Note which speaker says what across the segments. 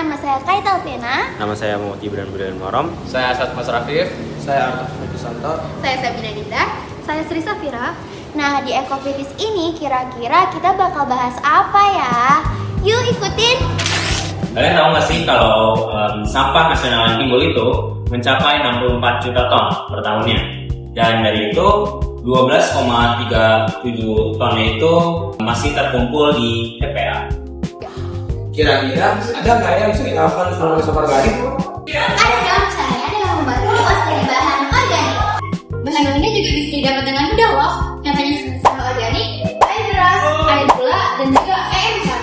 Speaker 1: nama saya Kaita Alvena.
Speaker 2: Nama saya Muhammad Ibran Budian Morom.
Speaker 3: Saya Asad Mas Rafif.
Speaker 4: Saya Arthur Fujisanto.
Speaker 1: Saya Sabina Dinda. Saya Sri Safira. Nah, di Ekovitis ini kira-kira kita bakal bahas apa ya? Yuk ikutin!
Speaker 2: Kalian tahu nggak sih kalau sampah nasional Timbul itu mencapai 64 juta ton per tahunnya? Dan dari itu 12,37 ton itu masih terkumpul di TPA.
Speaker 4: Kira-kira ada nggak yang bisa kita lakukan selama masa organik?
Speaker 1: Ada dong caranya dengan membuat kompos dari bahan organik. Bahan ini juga bisa didapat dengan mudah loh. Contohnya sampah organik, air beras, air gula, dan juga air cat.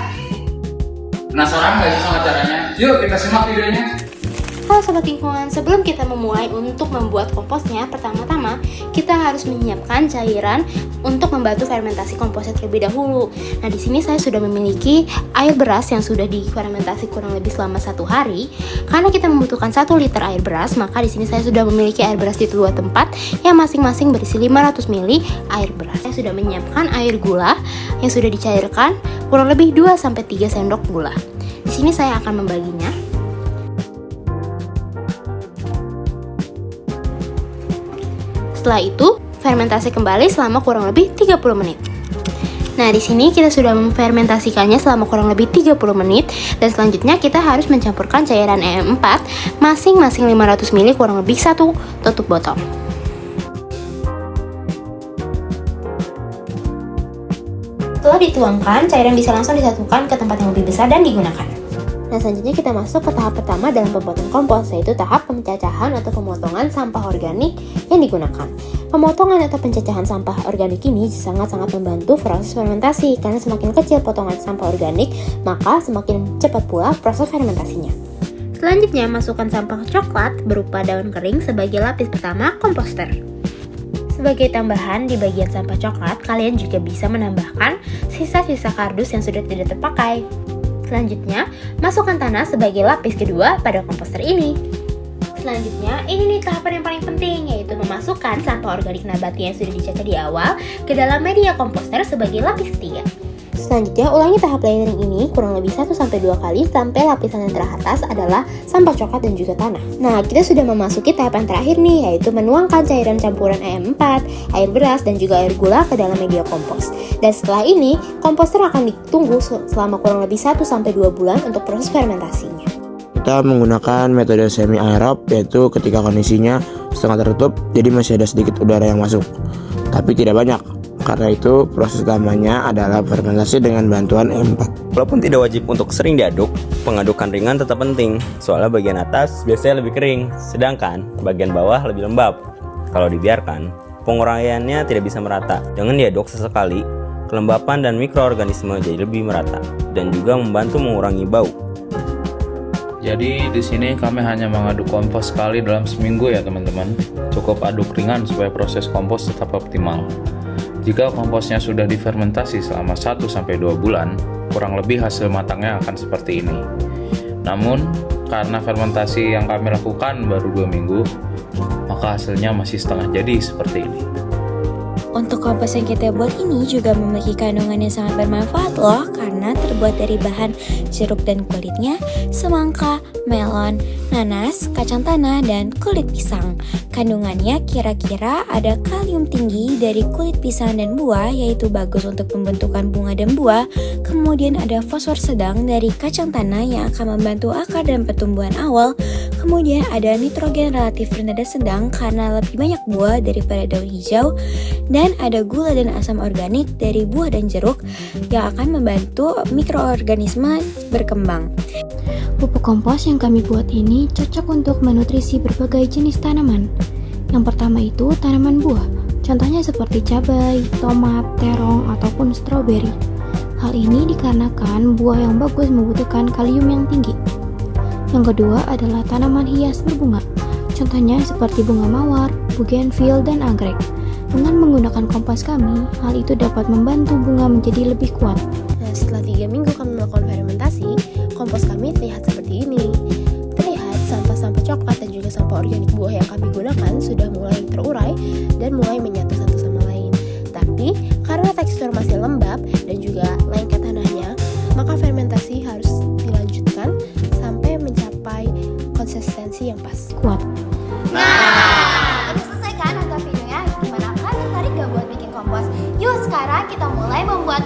Speaker 3: Penasaran nggak sih sama caranya? Yuk kita simak videonya.
Speaker 5: Halo Sobat Lingkungan, sebelum kita memulai untuk membuat komposnya, pertama-tama kita harus menyiapkan cairan untuk membantu fermentasi komposnya terlebih dahulu. Nah, di sini saya sudah memiliki air beras yang sudah difermentasi kurang lebih selama 1 hari. Karena kita membutuhkan 1 liter air beras, maka di sini saya sudah memiliki air beras di 2 tempat yang masing-masing berisi 500 ml air beras. Saya sudah menyiapkan air gula yang sudah dicairkan kurang lebih 2-3 sendok gula. Di sini saya akan membaginya. Setelah itu, fermentasi kembali selama kurang lebih 30 menit. Nah, di sini kita sudah memfermentasikannya selama kurang lebih 30 menit dan selanjutnya kita harus mencampurkan cairan EM4 masing-masing 500 ml kurang lebih 1 tutup botol. Setelah dituangkan, cairan bisa langsung disatukan ke tempat yang lebih besar dan digunakan. Nah, selanjutnya kita masuk ke tahap pertama dalam pembuatan kompos, yaitu tahap pencacahan atau pemotongan sampah organik yang digunakan. Pemotongan atau pencacahan sampah organik ini sangat-sangat membantu proses fermentasi, karena semakin kecil potongan sampah organik, maka semakin cepat pula proses fermentasinya. Selanjutnya, masukkan sampah coklat berupa daun kering sebagai lapis pertama komposter. Sebagai tambahan di bagian sampah coklat, kalian juga bisa menambahkan sisa-sisa kardus yang sudah tidak terpakai. Selanjutnya, masukkan tanah sebagai lapis kedua pada komposter ini. Selanjutnya, ini nih tahapan yang paling penting, yaitu memasukkan sampah organik nabati yang sudah dicetak di awal ke dalam media komposter sebagai lapis ketiga. Selanjutnya, ulangi tahap layering ini kurang lebih 1-2 kali sampai lapisan yang teratas adalah sampah coklat dan juga tanah. Nah, kita sudah memasuki tahap yang terakhir nih, yaitu menuangkan cairan campuran EM4, air beras, dan juga air gula ke dalam media kompos. Dan setelah ini, komposter akan ditunggu selama kurang lebih 1-2 bulan untuk proses fermentasinya.
Speaker 4: Kita menggunakan metode semi aerob, yaitu ketika kondisinya setengah tertutup, jadi masih ada sedikit udara yang masuk, tapi tidak banyak. Karena itu, proses utamanya adalah fermentasi dengan bantuan EM4.
Speaker 2: Walaupun tidak wajib untuk sering diaduk, pengadukan ringan tetap penting. Soalnya bagian atas biasanya lebih kering, sedangkan bagian bawah lebih lembab. Kalau dibiarkan, penguraiannya tidak bisa merata. Jangan diaduk sesekali, kelembapan dan mikroorganisme jadi lebih merata, dan juga membantu mengurangi bau.
Speaker 3: Jadi di sini kami hanya mengaduk kompos sekali dalam seminggu ya teman-teman. Cukup aduk ringan supaya proses kompos tetap optimal. Jika komposnya sudah difermentasi selama 1-2 bulan, kurang lebih hasil matangnya akan seperti ini. Namun, karena fermentasi yang kami lakukan baru 2 minggu, maka hasilnya masih setengah jadi seperti ini.
Speaker 6: Untuk kompos yang kita buat ini juga memiliki kandungan yang sangat bermanfaat loh, karena terbuat dari bahan jeruk dan kulitnya, semangka, melon, nanas, kacang tanah, dan kulit pisang. Kandungannya kira-kira ada kalium tinggi dari kulit pisang dan buah, yaitu bagus untuk pembentukan bunga dan buah. Kemudian ada fosfor sedang dari kacang tanah yang akan membantu akar dan pertumbuhan awal. Kemudian ada nitrogen relatif rendah sedang karena lebih banyak buah daripada daun hijau. Dan ada gula dan asam organik dari buah dan jeruk yang akan membantu mikroorganisme berkembang.
Speaker 5: Pupuk kompos yang kami buat ini cocok untuk menutrisi berbagai jenis tanaman. Yang pertama itu tanaman buah, contohnya seperti cabai, tomat, terong, ataupun stroberi. Hal ini dikarenakan buah yang bagus membutuhkan kalium yang tinggi. Yang kedua adalah tanaman hias berbunga, contohnya seperti bunga mawar, bougainville, dan anggrek. Dengan menggunakan kompos kami, hal itu dapat membantu bunga menjadi lebih kuat. Nah, setelah 3 minggu kami melakukan fermentasi, kompos kami terlihat seperti ini. Terlihat sampah-sampah coklat dan juga sampah organik buah yang kami gunakan sudah mulai terurai dan mulai menyatu satu sama lain. Tapi, karena tekstur masih lembab dan juga lengket tanahnya, maka fermentasi harus dilanjutkan sampai konsistensi yang pas. Kuat.
Speaker 1: Nah, udah selesai kan nonton videonya? Gimana kan tertarik gak buat bikin kompos? Yuk sekarang kita mulai membuat